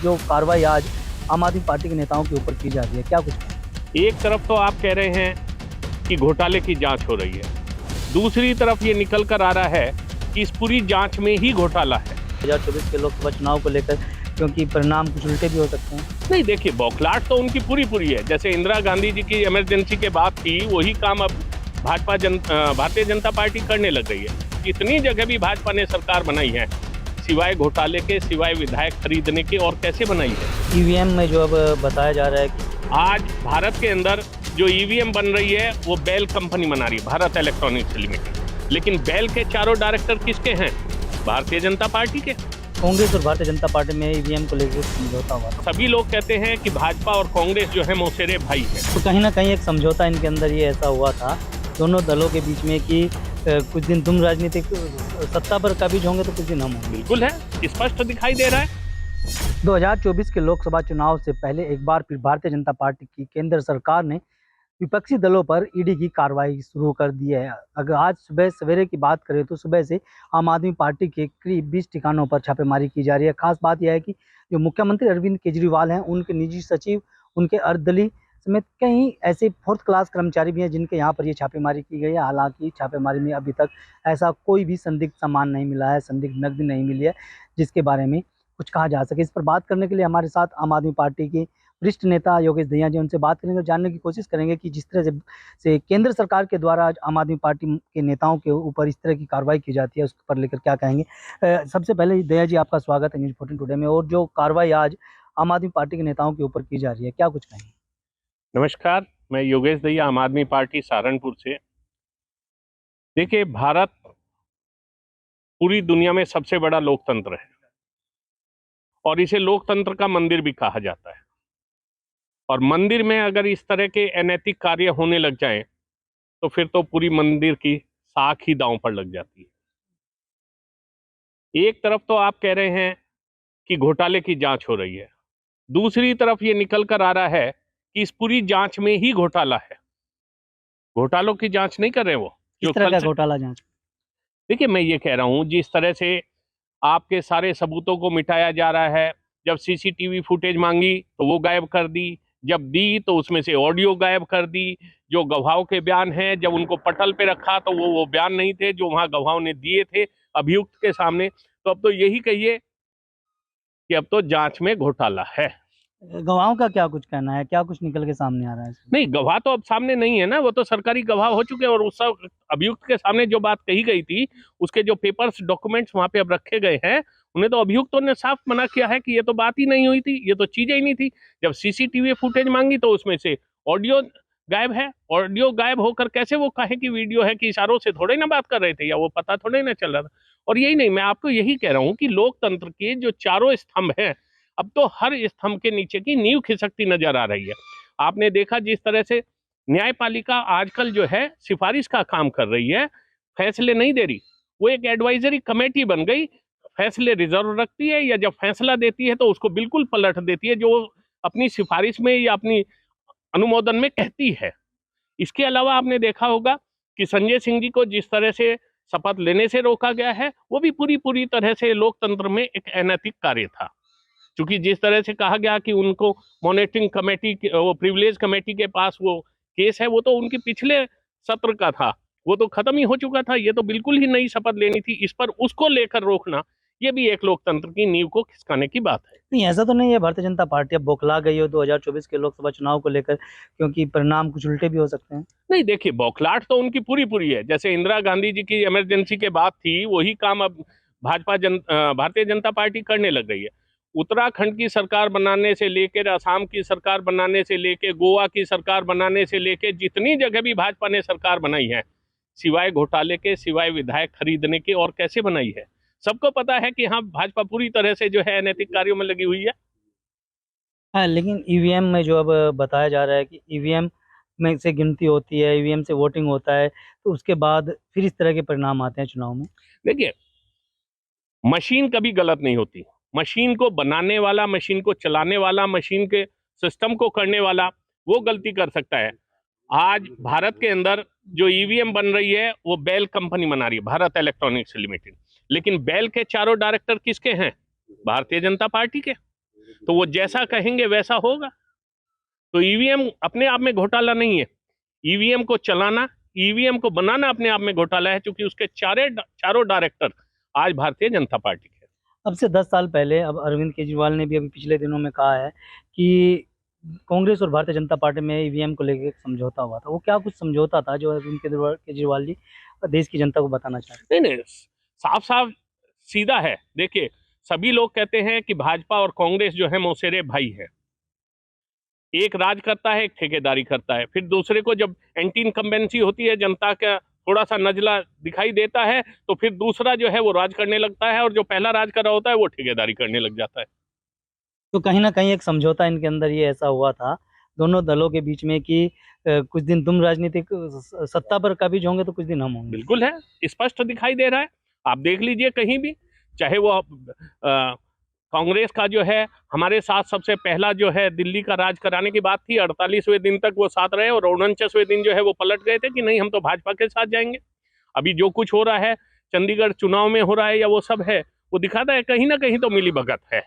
जो कार्रवाई आज आम आदमी पार्टी के नेताओं के ऊपर की जा रही है, क्या कुछ कहें? एक तरफ तो आप कह रहे हैं कि घोटाले की जांच हो रही है, दूसरी तरफ ये निकल कर आ रहा है कि इस पूरी जांच में ही घोटाला है। 2024 के लोकसभा चुनाव को लेकर, क्योंकि परिणाम कुछ उल्टे भी हो सकते हैं। नहीं, देखिए, बौखलाहट तो उनकी पूरी है। जैसे इंदिरा गांधी जी की इमरजेंसी के बाद थी, वही काम अब भारतीय जनता पार्टी करने लग गई है। इतनी जगह भी भाजपा ने सरकार बनाई है, सिवाय घोटाले के, सिवाय विधायक खरीदने के, और कैसे बनाई है? ईवीएम में जो अब बताया जा रहा है कि आज भारत के अंदर जो ईवीएम बन रही है वो बेल कंपनी बना रही है, भारत इलेक्ट्रॉनिक्स लिमिटेड। लेकिन बेल के चारों डायरेक्टर किसके हैं? भारतीय जनता पार्टी के। कांग्रेस और भारतीय जनता पार्टी में ईवीएम को लेकर समझौता हुआ। सभी लोग कहते हैं कि भाजपा और कांग्रेस जो है मौसेरे भाई है। तो कहीं ना कहीं एक समझौता इनके अंदर ये ऐसा हुआ था दोनों दलों के बीच में कि कुछ दिन तुम राजनीतिक सत्ता पर कब्ज होंगे तो कुछ दिन हम होंगे। बिल्कुल है, स्पष्ट दिखाई दे रहा है। 2024 के लोकसभा चुनाव से पहले एक बार फिर भारतीय जनता पार्टी की केंद्र सरकार ने विपक्षी दलों पर ईडी की कार्रवाई शुरू कर दी है। अगर आज सुबह सवेरे की बात करें तो सुबह से आम आदमी पार्टी के करीब 20 ठिकानों पर छापेमारी की जा रही है। खास बात यह है कि जो मुख्यमंत्री अरविंद केजरीवाल हैं, उनके निजी सचिव, उनके अर्धदलीय समेत कई ऐसे फोर्थ क्लास कर्मचारी भी हैं जिनके यहाँ पर ये छापेमारी की गई है। हालांकि छापेमारी में अभी तक ऐसा कोई भी संदिग्ध सामान नहीं मिला है, संदिग्ध नकदी नहीं मिली है जिसके बारे में कुछ कहा जा सके। इस पर बात करने के लिए हमारे साथ आम आदमी पार्टी के वरिष्ठ नेता योगेश दहिया जी, उनसे बात करेंगे और जानने की कोशिश करेंगे कि जिस तरह से केंद्र सरकार के द्वारा आम आदमी पार्टी के नेताओं के ऊपर इस तरह की कार्रवाई की जाती है, उस पर लेकर क्या कहेंगे। सबसे पहले दहिया जी, आपका स्वागत है न्यूज़ 14 टुडे में। और जो कार्रवाई आज आम आदमी पार्टी के नेताओं के ऊपर की जा रही है, क्या कुछ कहेंगे? नमस्कार, मैं योगेश दहिया, आम आदमी पार्टी सहारनपुर से। देखिए, भारत पूरी दुनिया में सबसे बड़ा लोकतंत्र है और इसे लोकतंत्र का मंदिर भी कहा जाता है। और मंदिर में अगर इस तरह के अनैतिक कार्य होने लग जाएं तो फिर तो पूरी मंदिर की साख ही दांव पर लग जाती है। एक तरफ तो आप कह रहे हैं कि घोटाले की जांच हो रही है, दूसरी तरफ ये निकल कर आ रहा है कि इस पूरी जांच में ही घोटाला है। घोटालों की जांच नहीं कर रहे वो, किस तरह का घोटाला जांच? देखिए, मैं ये कह रहा हूं, जिस तरह से आपके सारे सबूतों को मिटाया जा रहा है। जब सीसीटीवी फुटेज मांगी तो वो गायब कर दी, जब दी तो उसमें से ऑडियो गायब कर दी। जो गवाहों के बयान हैं, जब उनको पटल पे रखा तो वो बयान नहीं थे जो वहां गवाहों ने दिए थे अभियुक्त के सामने। तो अब तो यही कहिए कि अब तो जांच में घोटाला है। गवाहों का क्या कुछ कहना है, क्या कुछ निकल के सामने आ रहा है इसमें? नहीं, गवाह तो अब सामने नहीं है ना, वो तो सरकारी गवाह हो चुके हैं। और उस सब अभियुक्त के सामने जो बात कही गई थी, उसके जो पेपर्स, डॉक्यूमेंट्स वहां पे अब रखे गए हैं, उन्हें तो अभियुक्तों ने साफ मना किया है कि ये तो बात ही नहीं हुई थी, ये तो चीजें ही नहीं थी। जब सीसीटीवी फुटेज मांगी तो उसमें से ऑडियो गायब है। ऑडियो गायब होकर कैसे वो कहे कि वीडियो है, कि इशारों से थोड़े ना बात कर रहे थे, या वो पता थोड़े ना चल रहा था। और यही नहीं, मैं आपको यही कह रहा हूँ कि लोकतंत्र के जो चारों स्तंभ हैं, अब तो हर स्तंभ के नीचे की नींव खिसकती नजर आ रही है। आपने देखा जिस तरह से न्यायपालिका आजकल जो है सिफारिश का काम कर रही है, फैसले नहीं दे रही। वो एक एडवाइजरी कमेटी बन गई, फैसले रिजर्व रखती है, या जब फैसला देती है तो उसको बिल्कुल पलट देती है जो अपनी सिफारिश में या अपनी अनुमोदन में कहती है। इसके अलावा आपने देखा होगा कि संजय सिंह जी को जिस तरह से शपथ लेने से रोका गया है, वो भी पूरी तरह से लोकतंत्र में एक अनैतिक कार्य था। क्योंकि जिस तरह से कहा गया कि उनको मॉनिटरिंग कमेटी, वो प्रिविलेज कमेटी के पास वो केस है, वो तो उनके पिछले सत्र का था, वो तो खत्म ही हो चुका था। ये तो बिल्कुल ही नई शपथ लेनी थी। इस पर उसको लेकर रोकना, ये भी एक लोकतंत्र की नींव को खिसकाने की बात है। नहीं, ऐसा तो नहीं है भारतीय जनता पार्टी अब बौखला गई हो 2024 के लोकसभा चुनाव को लेकर, क्योंकि परिणाम कुछ उल्टे भी हो सकते हैं। नहीं, देखिए, बौखलाहट तो उनकी पूरी है। जैसे इंदिरा गांधी जी की इमरजेंसी के बाद थी, वही काम अब भारतीय जनता पार्टी करने लग गई है। उत्तराखंड की सरकार बनाने से लेकर, असम की सरकार बनाने से लेकर, गोवा की सरकार बनाने से लेकर, जितनी जगह भी भाजपा ने सरकार बनाई है, सिवाय घोटाले के, सिवाय विधायक खरीदने के, और कैसे बनाई है? सबको पता है कि हाँ, भाजपा पूरी तरह से जो है अनैतिक कार्यों में लगी हुई है। हाँ, लेकिन ईवीएम में जो अब बताया जा रहा है कि ईवीएम में से गिनती होती है, ईवीएम से वोटिंग होता है, तो उसके बाद फिर इस तरह के परिणाम आते हैं चुनाव में। देखिए, मशीन कभी गलत नहीं होती। मशीन को बनाने वाला, मशीन को चलाने वाला, मशीन के सिस्टम को करने वाला, वो गलती कर सकता है। आज भारत के अंदर जो ईवीएम बन रही है वो बेल कंपनी बना रही है, भारत इलेक्ट्रॉनिक्स लिमिटेड। लेकिन बेल के चारों डायरेक्टर किसके हैं? भारतीय जनता पार्टी के। तो वो जैसा कहेंगे वैसा होगा। तो ईवीएम अपने आप में घोटाला नहीं है, ईवीएम को चलाना, ईवीएम को बनाना अपने आप में घोटाला है, क्योंकि उसके चारों डायरेक्टर आज भारतीय जनता पार्टी के। अब से 10 साल पहले अब अरविंद केजरीवाल ने भी अभी पिछले दिनों में कहा है कि कांग्रेस और भारतीय जनता पार्टी में ईवीएम को लेकर एक समझौता हुआ था। वो क्या कुछ समझौता था जो अरविंद केजरीवाल जी देश की जनता को बताना चाहते नहीं, साफ साफ सीधा है। देखिए, सभी लोग कहते हैं कि भाजपा और कांग्रेस जो है मौसेरे भाई है, एक राज करता है, एक ठेकेदारी करता है। फिर दूसरे को जब एंटी इनकम्बेंसी होती है, जनता का थोड़ा सा नजला दिखाई देता है, तो फिर दूसरा जो है वो राज करने लगता है, और जो पहला राज कर रहा होता है वो ठेकेदारी करने लग जाता है। तो कहीं ना कहीं एक समझौता इनके अंदर ये ऐसा हुआ था दोनों दलों के बीच में कि कुछ दिन तुम राजनीतिक सत्ता पर काबिज होंगे तो कुछ दिन हम होंगे। बिल्कुल है, स्पष्ट दिखाई दे रहा है। आप देख लीजिए कहीं भी, चाहे वो कांग्रेस का जो है हमारे साथ सबसे पहला जो है दिल्ली का राज कराने की बात थी, 48वें दिन तक वो साथ रहे, और 49वें दिन जो है वो पलट गए थे कि नहीं हम तो भाजपा के साथ जाएंगे। अभी जो कुछ हो रहा है चंडीगढ़ चुनाव में हो रहा है या वो सब है, वो दिखाता है कहीं ना कहीं तो मिली भगत है।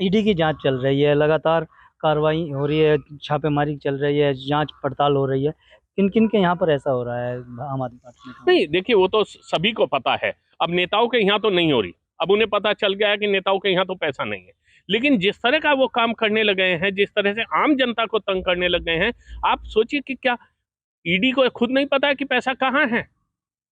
ईडी की जांच चल रही है, लगातार कार्रवाई हो रही है, छापेमारी चल रही है, जांच पड़ताल हो रही है। किन किन के यहाँ पर ऐसा हो रहा है आम आदमी पार्टी में? नहीं, देखिए वो तो सभी को पता है, अब नेताओं के यहाँ तो नहीं हो रही। अब उन्हें पता चल गया है कि नेताओं के यहाँ तो पैसा नहीं है, लेकिन जिस तरह का वो काम करने लगे हैं, जिस तरह से आम जनता को तंग करने लग गए हैं, आप सोचिए कि क्या ईडी को खुद नहीं पता है कि पैसा कहाँ है?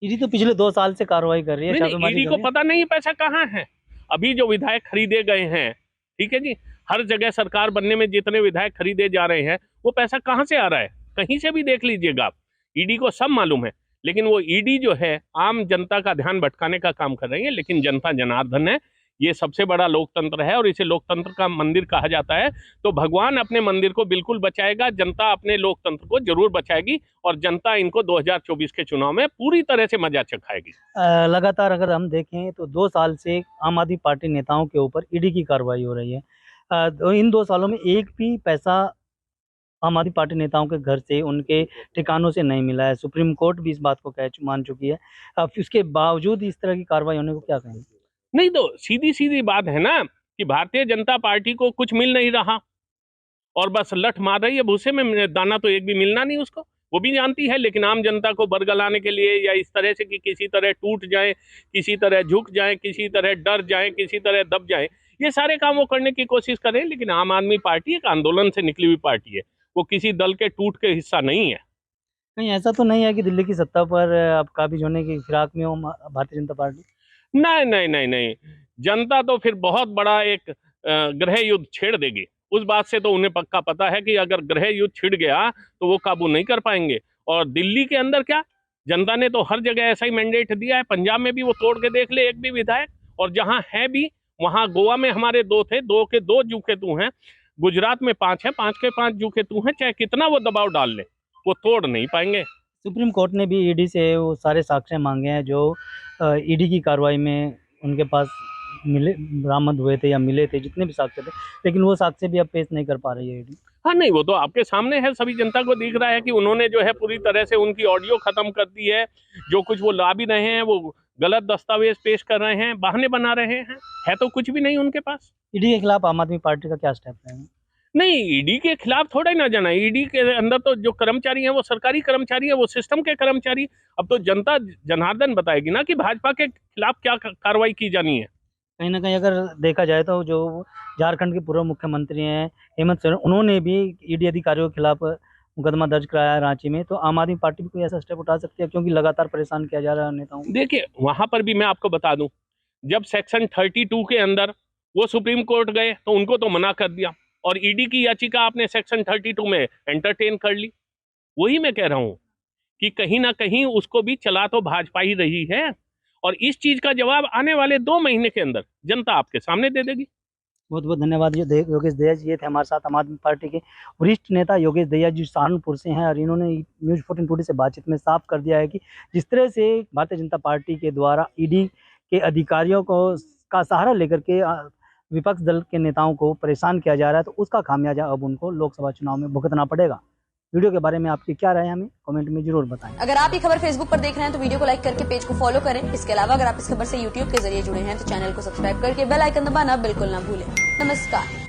ईडी तो पिछले 2 साल से कार्रवाई कर रही है, छापेमारी ईडी कर को रही है। पता नहीं पैसा कहाँ है। अभी जो विधायक खरीदे गए हैं, ठीक है जी, हर जगह सरकार बनने में जितने विधायक खरीदे जा रहे हैं, वो पैसा कहाँ से आ रहा है? कहीं से भी देख लीजिएगा आप, ईडी को सब मालूम है, लेकिन वो ईडी जो है आम जनता का ध्यान भटकाने का काम कर रही है। लेकिन जनता जनार्दन है, ये सबसे बड़ा लोकतंत्र है और इसे लोकतंत्र का मंदिर कहा जाता है। तो भगवान अपने मंदिर को बिल्कुल बचाएगा, जनता अपने लोकतंत्र को जरूर बचाएगी, और जनता इनको 2024 के चुनाव में पूरी तरह से मजा चखाएगी। लगातार अगर हम देखें तो 2 साल से आम आदमी पार्टी नेताओं के ऊपर ईडी की कार्रवाई हो रही है। तो इन 2 सालों में एक भी पैसा आम आदमी पार्टी नेताओं के घर से, उनके ठिकानों से नहीं मिला है। सुप्रीम कोर्ट भी इस बात को मान चुकी है। अब उसके बावजूद इस तरह की कार्रवाई होने को क्या कहेंगे? नहीं, तो सीधी सीधी बात है ना कि भारतीय जनता पार्टी को कुछ मिल नहीं रहा और बस लठ मार रही है, भूसे में दाना तो एक भी मिलना नहीं उसको, वो भी जानती है। लेकिन आम जनता को बरगलाने के लिए या इस तरह से कि किसी तरह टूट जाए, किसी तरह झुक जाए, किसी तरह डर जाए, किसी तरह दब जाए, ये सारे काम वो करने की कोशिश करें। लेकिन आम आदमी पार्टी एक आंदोलन से निकली हुई पार्टी है, वो किसी दल के टूट के हिस्सा नहीं है। कहीं ऐसा तो नहीं है कि दिल्ली की सत्ता पर अब काबिज होने की फिराक में हो भारतीय जनता पार्टी? नहीं नहीं नहीं नहीं, जनता तो फिर बहुत बड़ा एक गृह युद्ध छेड़ देगी। उस बात से तो उन्हें पक्का पता है कि अगर गृह युद्ध छिड़ गया तो वो काबू नहीं कर पाएंगे। और दिल्ली के अंदर क्या, जनता ने तो हर जगह ऐसा ही मैंडेट दिया है। पंजाब में भी वो तोड़ के देख ले, एक भी विधायक, और जहां है भी वहां गोवा में हमारे 2 थे, 2 के 2 जूखे तू हैं, गुजरात में 5 है, 5 के 5 जूखे तू हैं। चाहे कितना वो दबाव डाल ले, वो तोड़ नहीं पाएंगे। सुप्रीम कोर्ट ने भी ईडी से वो सारे साक्ष्य मांगे हैं जो ईडी की कार्रवाई में उनके पास मिले, बरामद हुए थे या मिले थे, जितने भी साक्ष्य थे, लेकिन वो साक्ष्य भी अब पेश नहीं कर पा रही है ईडी। हाँ नहीं, वो तो आपके सामने है, सभी जनता को दिख रहा है कि उन्होंने जो है पूरी तरह से उनकी ऑडियो खत्म कर दी है। जो कुछ वो ला भी रहे हैं वो गलत दस्तावेज पेश कर रहे हैं, बहाने बना रहे हैं, है तो कुछ भी नहीं उनके पास। ईडी के खिलाफ आम आदमी पार्टी का क्या स्टेप है? नहीं, ईडी के खिलाफ थोड़ा ही ना जाना। ईडी के अंदर तो जो कर्मचारी हैं वो सरकारी कर्मचारी है, वो सिस्टम के कर्मचारी। अब तो जनता जनार्दन बताएगी ना कि भाजपा के खिलाफ क्या कार्रवाई की जानी है। कहीं ना कहीं अगर देखा जाए तो जो झारखंड के पूर्व मुख्यमंत्री हैं हेमंत सोरेन, उन्होंने भी ईडी अधिकारियों के खिलाफ मुकदमा दर्ज कराया है रांची में। तो आम आदमी पार्टी भी कोई ऐसा स्टेप उठा सकती है, क्योंकि लगातार परेशान किया जा रहा है नेताओं को? देखिए, वहां पर भी मैं आपको बता दूं, जब सेक्शन 32 के अंदर वो सुप्रीम कोर्ट गए तो उनको तो मना कर दिया, और ईडी की याचिका आपने सेक्शन 32 में एंटरटेन कर ली। वही मैं कह रहा हूं कि कहीं ना कहीं उसको भी चला तो भाजपा ही रही है, और इस चीज का जवाब आने वाले 2 महीने के अंदर जनता आपके सामने दे देगी। बहुत बहुत धन्यवाद योगेश दहिया जी। ये थे हमारे साथ आम आदमी पार्टी के वरिष्ठ नेता योगेश दहिया जी, सहारनपुर से हैं, और इन्होंने न्यूज़ 14 टुडे से बातचीत में साफ कर दिया है कि जिस तरह से भारतीय जनता पार्टी के द्वारा ईडी के अधिकारियों को का सहारा लेकर के विपक्ष दल के नेताओं को परेशान किया जा रहा है, तो उसका खामियाजा अब उनको लोकसभा चुनाव में भुगतना पड़ेगा। वीडियो के बारे में आपकी क्या राय है, हमें कमेंट में जरूर बताएं। अगर आप ये खबर फेसबुक पर देख रहे हैं तो वीडियो को लाइक करके पेज को फॉलो करें। इसके अलावा अगर आप इस खबर से यूट्यूब के जरिए जुड़े हैं तो चैनल को सब्सक्राइब करके बेल आइकन दबाना बिल्कुल ना भूलें। नमस्कार।